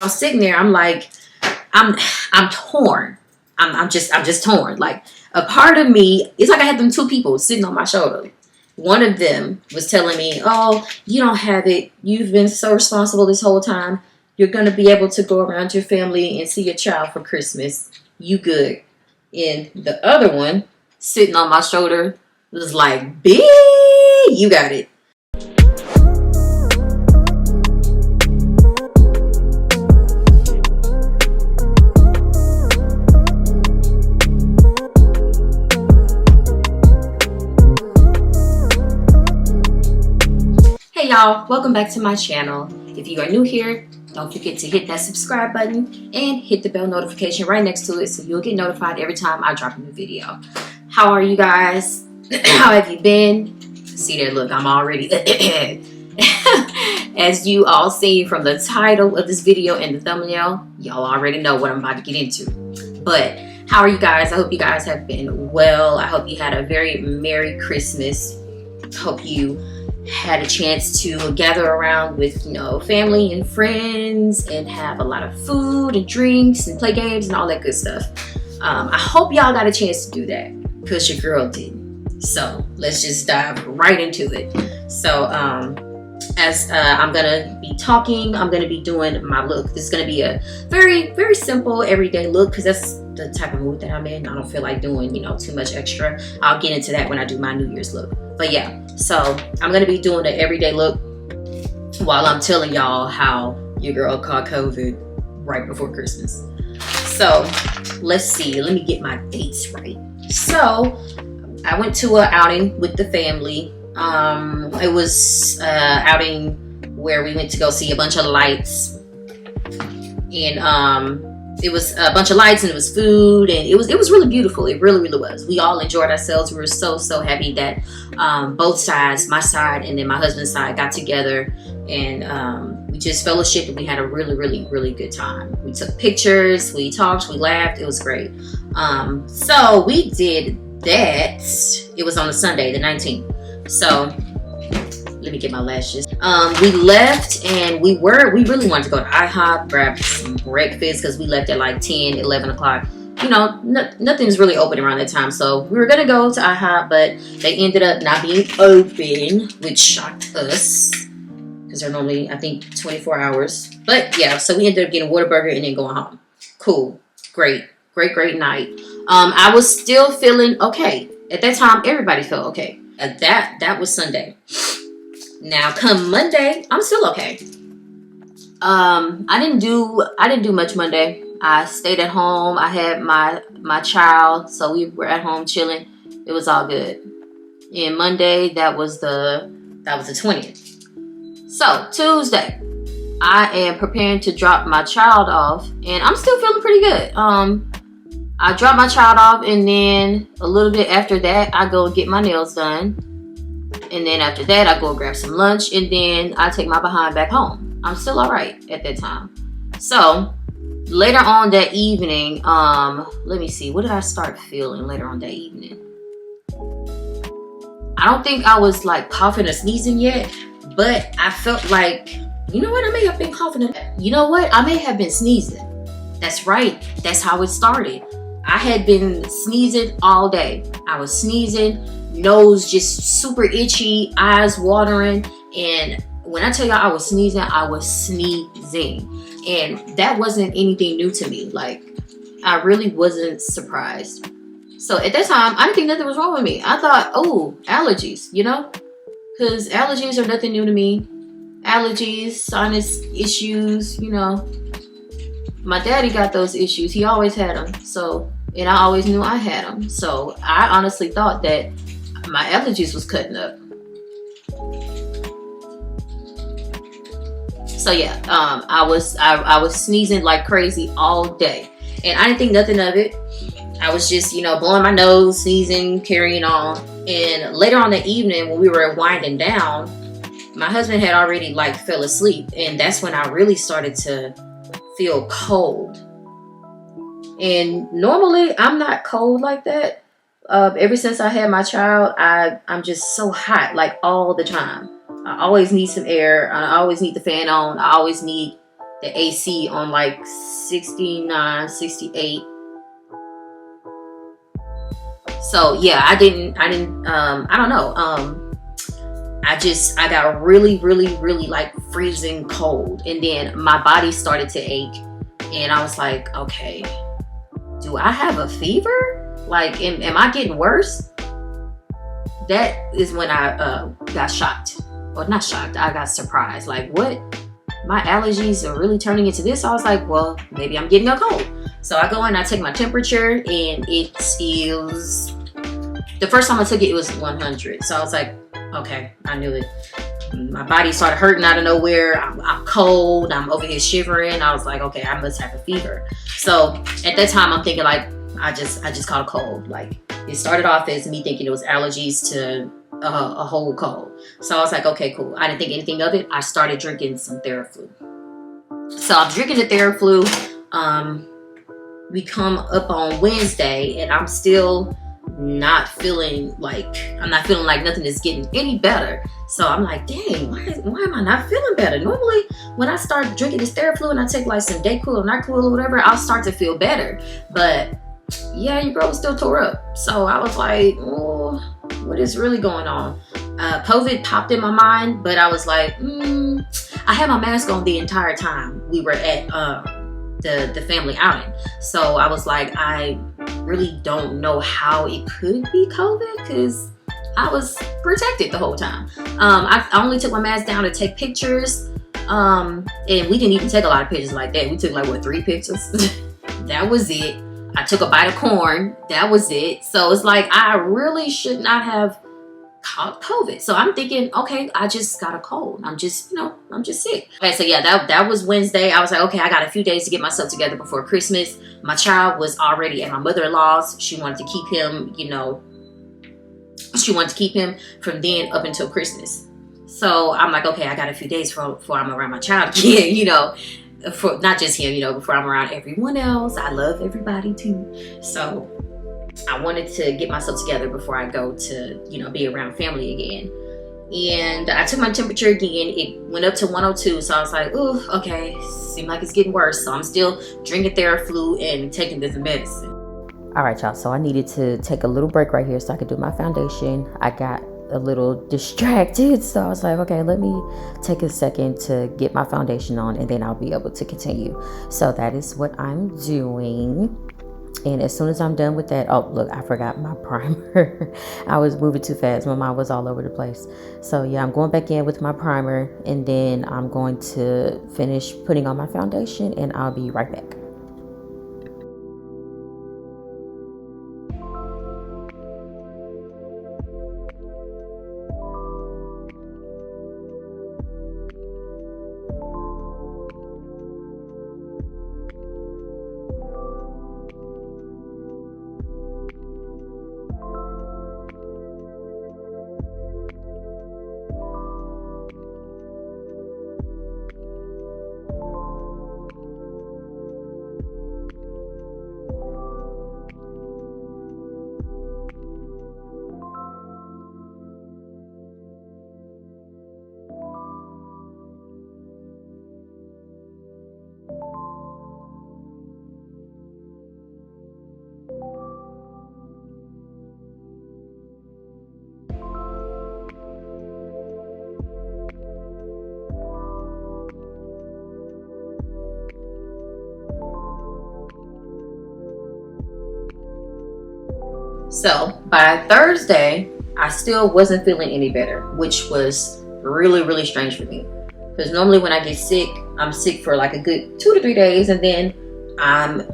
I'm sitting there, I'm like, I'm torn. I'm just torn. Like, a part of me, it's like I had them two people sitting on my shoulder. One of them was telling me, oh, you don't have it. You've been so responsible this whole time. You're going to be able to go around your family and see your child for Christmas. You good. And the other one sitting on my shoulder was like, B, you got it. Hey y'all, welcome back to my channel. If you are new here, don't forget to hit that subscribe button and hit the bell notification right next to it so you'll get notified every time I drop a new video. How are you guys? How have you been? See there, look, I'm already as you all see from the title of this video and the thumbnail, y'all already know what I'm about to get into. But how are you guys? I hope you guys have been well. I hope you had a very Merry Christmas. Hope you had a chance to gather around with, you know, family and friends and have a lot of food and drinks and play games and all that good stuff. I hope y'all got a chance to do that because your girl didn't. So let's just dive right into it. So as I'm gonna be talking, I'm gonna be doing my look. This is gonna be a very, very simple everyday look because that's the type of mood that I'm in. I don't feel like doing, you know, too much extra. I'll get into that when I do my New Year's look. But yeah, so I'm gonna be doing an everyday look while I'm telling y'all how your girl caught COVID right before Christmas. So let's see, let me get my dates right. So I went to an outing with the family. It was outing where we went to go see a bunch of lights, and it was a bunch of lights and it was food, and it was really beautiful. It really was. We all enjoyed ourselves. We were so happy that both sides, my side and then my husband's side, got together, and we just fellowshiped, and we had a really good time. We took pictures, we talked, we laughed. It was great. So we did that. It was on a Sunday, the 19th. So let me get my lashes. We left, and we really wanted to go to IHOP, grab some breakfast because we left at like 10, 11 o'clock. You know, nothing's really open around that time. So we were gonna go to IHOP, but they ended up not being open, which shocked us because they're normally, I think, 24 hours. But yeah, so we ended up getting Whataburger and then going home. Cool, great night. I was still feeling okay at that time. Everybody felt okay. That was Sunday. Now come Monday, I'm still okay. I didn't do much Monday. I stayed at home. I had my child, so we were at home chilling. It was all good. And Monday, that was the 20th. So Tuesday, I am preparing to drop my child off, and I'm still feeling pretty good. I drop my child off, and then a little bit after that, I go get my nails done. And then after that, I go grab some lunch, and then I take my behind back home. I'm still all right at that time. So later on that evening, let me see, what did I start feeling later on that evening? I don't think I was like coughing or sneezing yet, but I felt like, you know what, I may have been coughing. You know what, I may have been sneezing. That's right, that's how it started. I had been sneezing all day. I was sneezing, nose just super itchy, eyes watering, and when I tell y'all I was sneezing, I was sneezing. And that wasn't anything new to me. Like, I really wasn't surprised. So at that time, I didn't think nothing was wrong with me. I thought, oh, allergies, you know? Because allergies are nothing new to me. Allergies, sinus issues, you know. My daddy got those issues. He always had them. So, and I always knew I had them. So I honestly thought that my allergies was cutting up. So yeah, I was sneezing like crazy all day, and I didn't think nothing of it. I was just, you know, blowing my nose, sneezing, carrying on. And later on the evening, when we were winding down, my husband had already like fell asleep, and that's when I really started to feel cold. And normally I'm not cold like that. Ever since I had my child, I'm just so hot, like all the time. I always need some air. I always need the fan on. I always need the AC on like 69, 68. So yeah, I don't know. I got really, really, really like freezing cold. And then my body started to ache. And I was like, okay, do I have a fever? Like, am I getting worse? That is when I got shocked. Or not shocked, I got surprised. Like, what? My allergies are really turning into this? I was like, well, maybe I'm getting a cold. So I go in, I take my temperature, and it is... The first time I took it was 100. So I was like, okay, I knew it. My body started hurting out of nowhere. I'm cold. I'm over here shivering. I was like, okay, I must have a fever. So at that time, I'm thinking like, I just caught a cold. Like, it started off as me thinking it was allergies to a whole cold. So I was like, okay, cool. I didn't think anything of it. I started drinking some Theraflu. So I'm drinking the Theraflu. We come up on Wednesday, and I'm still not feeling like nothing is getting any better. So I'm like, dang, why am I not feeling better? Normally when I start drinking this Theraflu and I take like some Dayquil or NyQuil or whatever, I'll start to feel better. But yeah, your girl was still tore up. So I was like, oh, what is really going on? COVID popped in my mind, but I was like, I had my mask on the entire time we were at the family outing. So I was like, I really don't know how it could be COVID because I was protected the whole time. I only took my mask down to take pictures, and we didn't even take a lot of pictures like that. We took like 3 pictures. That was it. I took a bite of corn. That was it. So it's like I really should not have caught COVID. So I'm thinking, okay, I just got a cold. I'm just sick. Okay, so yeah, that was Wednesday. I was like, okay, I got a few days to get myself together before Christmas. My child was already at my mother-in-law's. She wanted to keep him, from then up until Christmas. So I'm like, okay, I got a few days before I'm around my child again, for not just him, before I'm around everyone else. I love everybody too. So I wanted to get myself together before I go to, be around family again. And I took my temperature again. It went up to 102. So I was like, ooh, okay, seems like it's getting worse. So I'm still drinking Theraflu and taking this medicine. All right, y'all. So I needed to take a little break right here so I could do my foundation. I got a little distracted. So I was like, okay, let me take a second to get my foundation on and then I'll be able to continue. So that is what I'm doing. And as soon as I'm done with that, oh, look, I forgot my primer. I was moving too fast. My mind was all over the place. So yeah, I'm going back in with my primer and then I'm going to finish putting on my foundation and I'll be right back. So by Thursday, I still wasn't feeling any better, which was really, really strange for me. Because normally when I get sick, I'm sick for like a good 2 to 3 days, and then I'm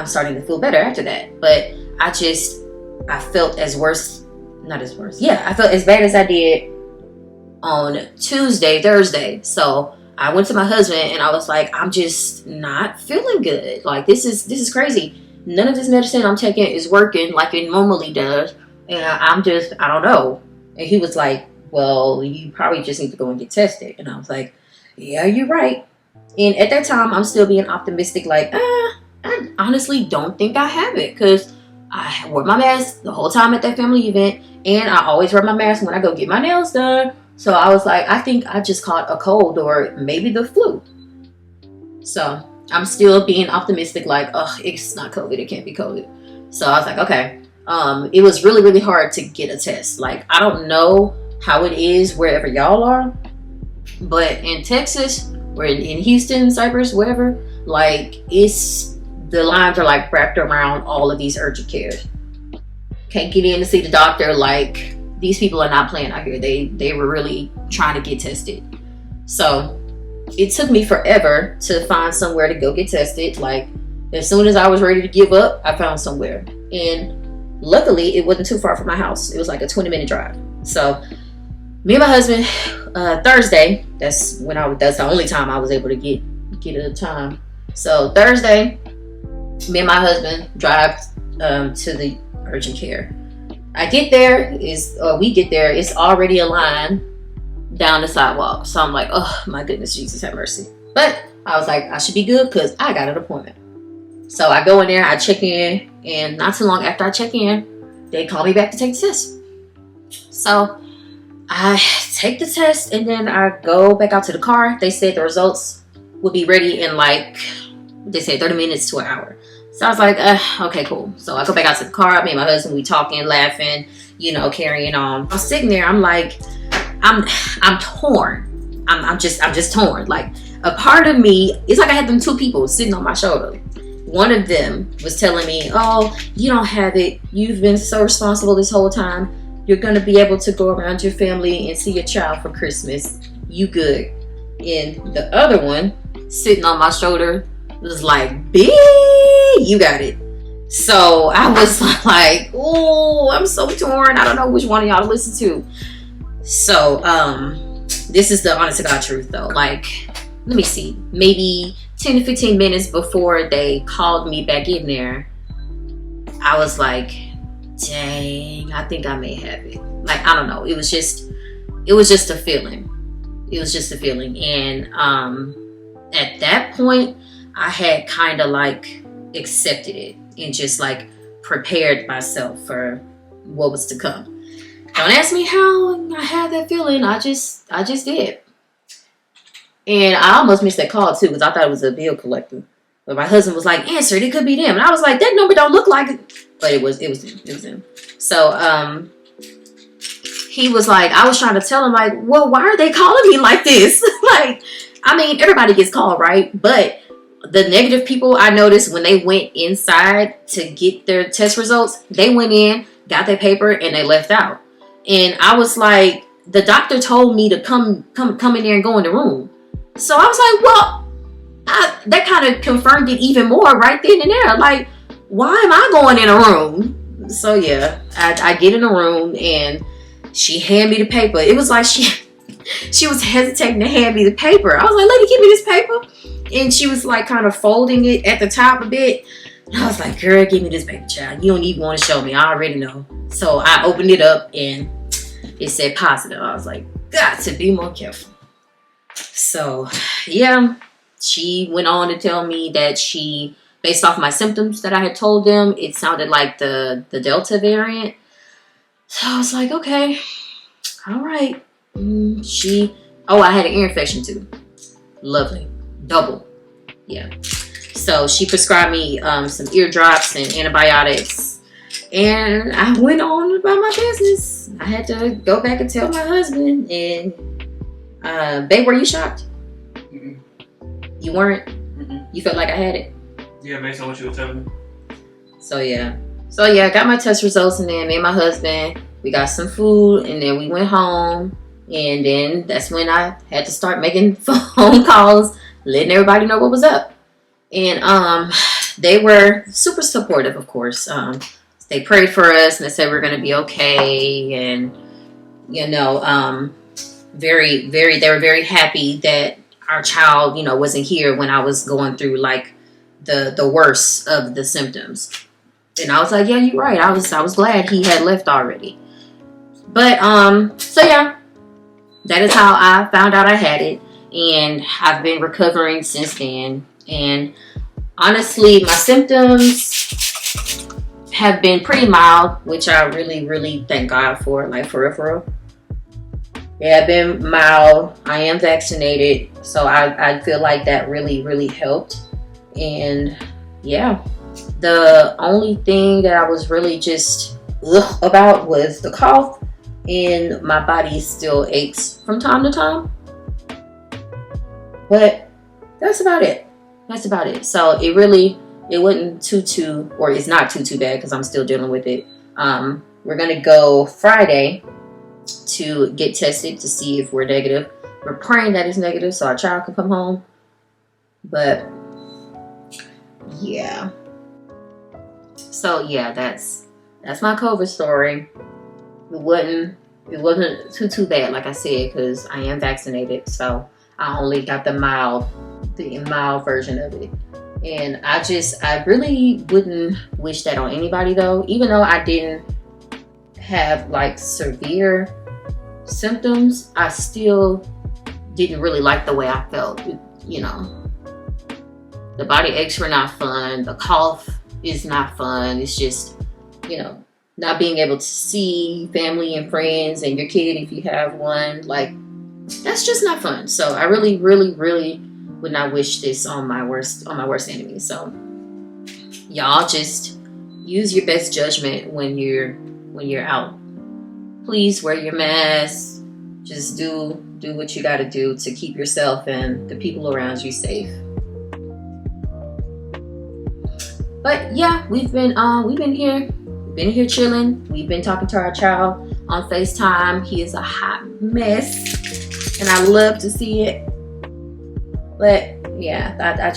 starting to feel better after that. But I felt I felt as bad as I did on Thursday. So I went to my husband and I was like, I'm just not feeling good. Like this is crazy. None of this medicine I'm taking is working like it normally does. And I don't know. And he was like, well, you probably just need to go and get tested. And I was like, yeah, you're right. And at that time, I'm still being optimistic. Like, I honestly don't think I have it. Because I wore my mask the whole time at that family event. And I always wear my mask when I go get my nails done. So I was like, I think I just caught a cold or maybe the flu. So I'm still being optimistic, like, oh, it's not COVID, it can't be COVID. So I was like, okay. It was really, really hard to get a test. Like, I don't know how it is wherever y'all are, but in Texas, or in Houston, Cyprus, wherever, like, the lines are like wrapped around all of these urgent cares. Can't get in to see the doctor. Like, these people are not playing out here. They were really trying to get tested. So it took me forever to find somewhere to go get tested. Like, as soon as I was ready to give up, I found somewhere. And luckily, it wasn't too far from my house. It was like a 20-minute drive. So me and my husband, Thursday, that's the only time I was able to get a time. So Thursday, me and my husband drive to the urgent care. We get there, it's already a line down the sidewalk. So I'm like, oh my goodness, Jesus have mercy. But I was like, I should be good because I got an appointment. So I go in there, I check in, and not too long after I check in, they call me back to take the test. So I take the test, and then I go back out to the car. They said the results would be ready in, like, they said 30 minutes to an hour. So I was like, okay, cool. So I go back out to the car. Me and my husband, we talking, laughing, carrying on. I'm sitting there. I'm like, I'm torn. I'm just torn. Like, a part of me, it's like I had them two people sitting on my shoulder. One of them was telling me, oh, you don't have it. You've been so responsible this whole time. You're going to be able to go around your family and see your child for Christmas. You good. And the other one sitting on my shoulder was like, B, you got it. So I was like, oh, I'm so torn. I don't know which one of y'all to listen to. So this is the honest to God truth, though. Like, let me see. Maybe 10 to 15 minutes before they called me back in there, I was like, dang, I think I may have it. Like, I don't know. It was just a feeling. It was just a feeling. And at that point, I had kind of like accepted it and just like prepared myself for what was to come. Don't ask me how I had that feeling. I just did. And I almost missed that call too, because I thought it was a bill collector. But my husband was like, answer it, it could be them. And I was like, that number don't look like it. But it was him. So he was like, I was trying to tell him, like, well, why are they calling me like this? Like, I mean, everybody gets called, right? But the negative people, I noticed when they went inside to get their test results, they went in, got their paper, and they left out. And I was like, the doctor told me to come in there and go in the room. So I was like, well, that kind of confirmed it even more right then and there. Like, why am I going in a room? So yeah, I get in a room and she handed me the paper. It was like she was hesitating to hand me the paper. I was like, lady, give me this paper. And she was like kind of folding it at the top a bit. And I was like, girl, give me this paper, child. You don't even want to show me. I already know. So I opened it up and it said positive. I was like, got to be more careful. So yeah, she went on to tell me that based off my symptoms that I had told them, it sounded like the Delta variant. So I was like, okay, all right. I had an ear infection too. Lovely. Double. Yeah. So she prescribed me some ear drops and antibiotics. And I went on about my business. I had to go back and tell my husband. And babe, were you shocked? Mm-mm. You weren't? Mm-mm. You felt like I had it? Yeah, based on what you were telling me. So yeah, I got my test results, and then me and my husband, we got some food, and then we went home. And then that's when I had to start making phone calls, letting everybody know what was up. And they were super supportive, of course. They prayed for us, and they said we're going to be okay. And, they were very happy that our child, wasn't here when I was going through, like, the worst of the symptoms. And I was like, yeah, you're right. I was glad he had left already. But, so yeah, that is how I found out I had it. And I've been recovering since then. And honestly, my symptoms have been pretty mild, which I really, really thank God for, like, for real. They have been mild. I am vaccinated, so I feel like that really helped. And yeah, the only thing that I was really just about was the cough, and my body still aches from time to time. But that's about it. That's about it. So it wasn't too, or it's not too bad because I'm still dealing with it. We're gonna go Friday to get tested to see if we're negative. We're praying that it's negative so our child can come home. But yeah. So yeah, that's my COVID story. It wasn't too bad, like I said, because I am vaccinated, so I only got the mild version of it. And I really wouldn't wish that on anybody though, even though I didn't have like severe symptoms. I still didn't really like the way I felt. You know, the body aches were not fun. The cough is not fun. It's just, you know, not being able to see family and friends and your kid if you have one. Like, that's just not fun. So I really would not wish this on my worst enemy. So y'all just use your best judgment when you're out. Please wear your mask. Just do what you got to do to keep yourself and the people around you safe. But yeah, we've been here chilling. We've been talking to our child on FaceTime. He is a hot mess, and I love to see it. But yeah, I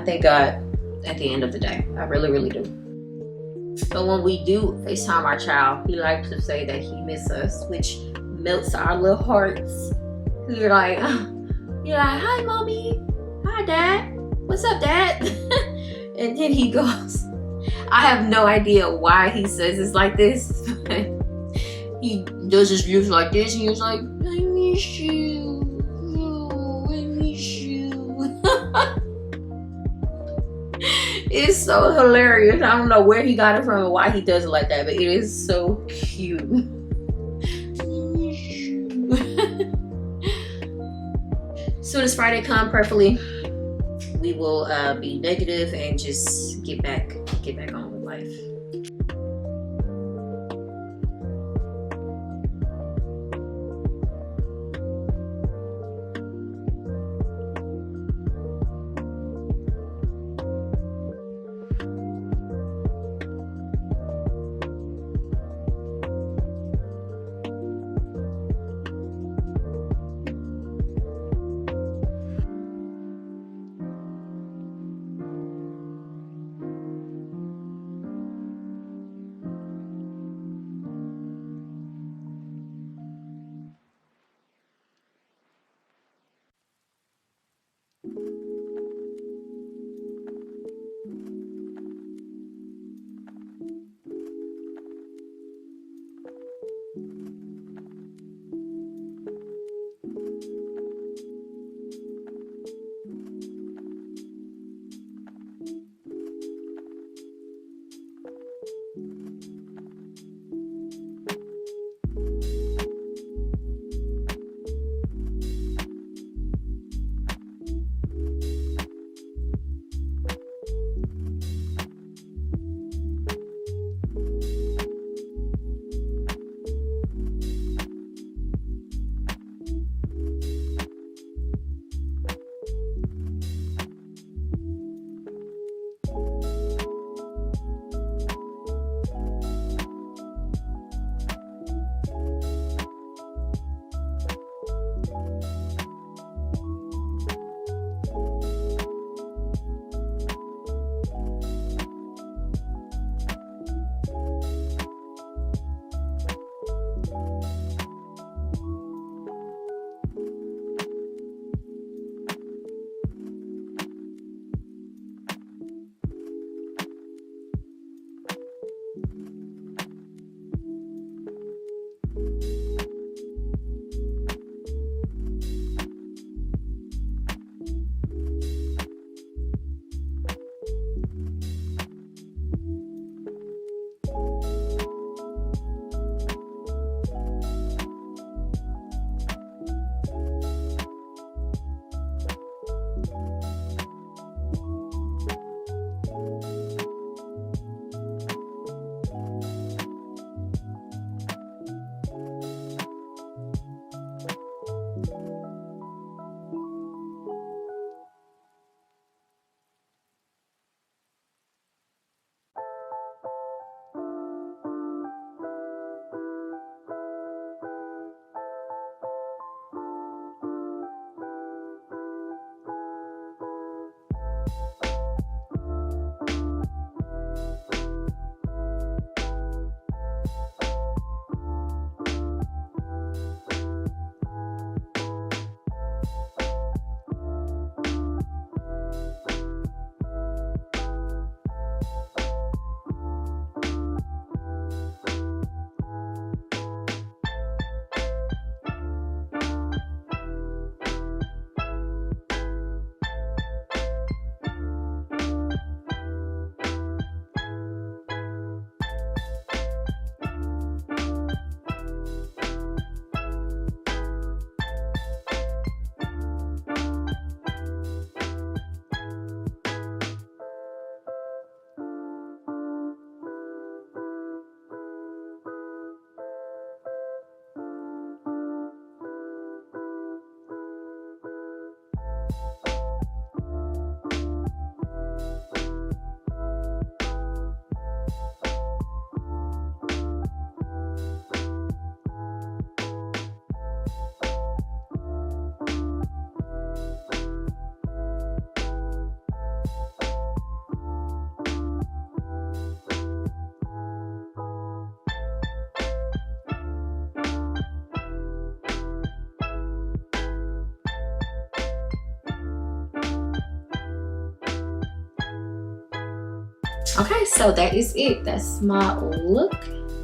thank God at the end of the day. I really do. So when we do FaceTime our child, he likes to say that he misses us, which melts our little hearts. You're like, hi mommy, hi dad, what's up dad? And then he goes, I have no idea why he says it's like this. He does his views like this, and he's like, I miss you. Oh, I miss you. It's so hilarious. I don't know where he got it from and why he does it like that, but it is so cute. Soon as Friday come, prayerfully, we will be negative and just get back on with life. Okay, so that is it. That's my look.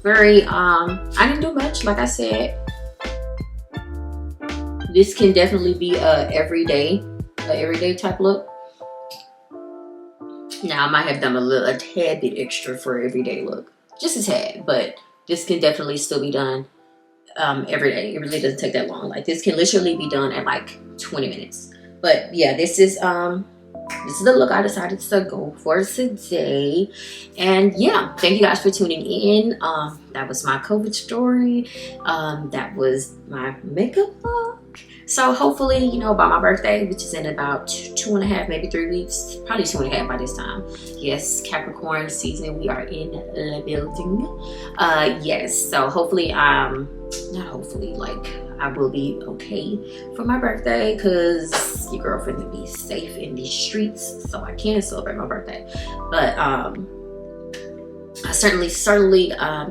Very I didn't do much, like I said. This can definitely be a everyday type look. Now I might have done a tad bit extra for everyday look, just a tad, but this can definitely still be done every day. It really doesn't take that long. Like, this can literally be done in like 20 minutes. But yeah, this is the look I decided to go for today. And yeah, thank you guys for tuning in. That was my COVID story. That was my makeup look. So hopefully, you know, by my birthday, which is in about 2.5, maybe 3 weeks, probably 2.5 by this time. Yes, Capricorn season, we are in the building. Yes, so hopefully, not hopefully, like, I will be okay for my birthday, because your girlfriend will be safe in these streets, so I can celebrate my birthday. But I certainly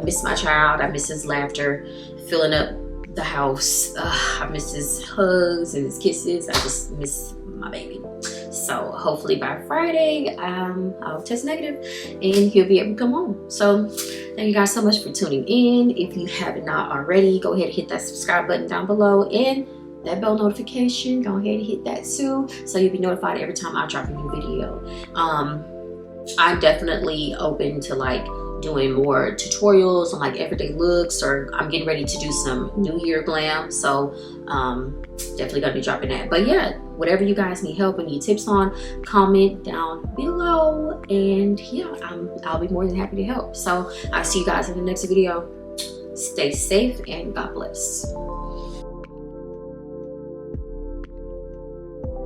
miss my child. I miss his laughter, filling up the house. I miss his hugs and his kisses. I just miss my baby. So hopefully by Friday, I'll test negative and he'll be able to come home. So thank you guys so much for tuning in. If you have not already, go ahead and hit that subscribe button down below, and that bell notification, go ahead and hit that too, so you'll be notified every time I drop a new video. I'm definitely open to like doing more tutorials on like everyday looks, or I'm getting ready to do some New Year glam, so definitely gonna be dropping that. But yeah, whatever you guys need help and need tips on, comment down below, and yeah, I'll be more than happy to help. So I'll see you guys in the next video. Stay safe and God bless.